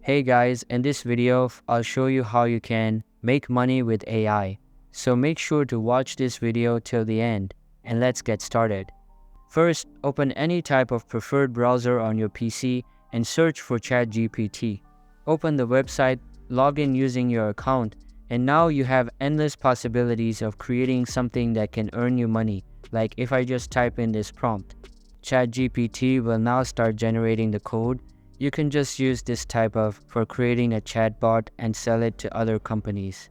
Hey guys, in this video, I'll show you how you can make money with AI. So make sure to watch this video till the end and let's get started. First, open any type of preferred browser on your PC and search for ChatGPT. Open the website, log in using your account, and now you have endless possibilities of creating something that can earn you money. Like if I just type in this prompt, ChatGPT will now start generating the code. You can just use this type of for creating a chatbot and sell it to other companies.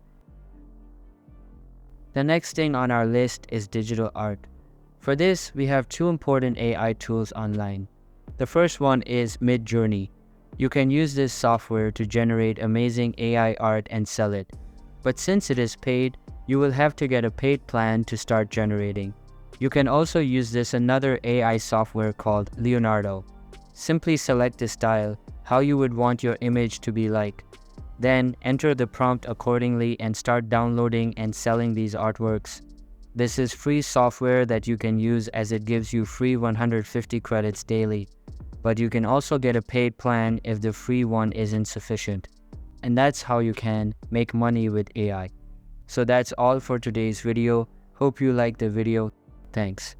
The next thing on our list is digital art. For this, we have two important AI tools online. The first one is Midjourney. You can use this software to generate amazing AI art and sell it. But since it is paid, you will have to get a paid plan to start generating. You can also use this another AI software called Leonardo. Simply select the style, how you would want your image to be like. Then enter the prompt accordingly and start downloading and selling these artworks. This is free software that you can use as it gives you free 150 credits daily. But you can also get a paid plan if the free one isn't sufficient. And that's how you can make money with AI. So that's all for today's video. Hope you liked the video. Thanks.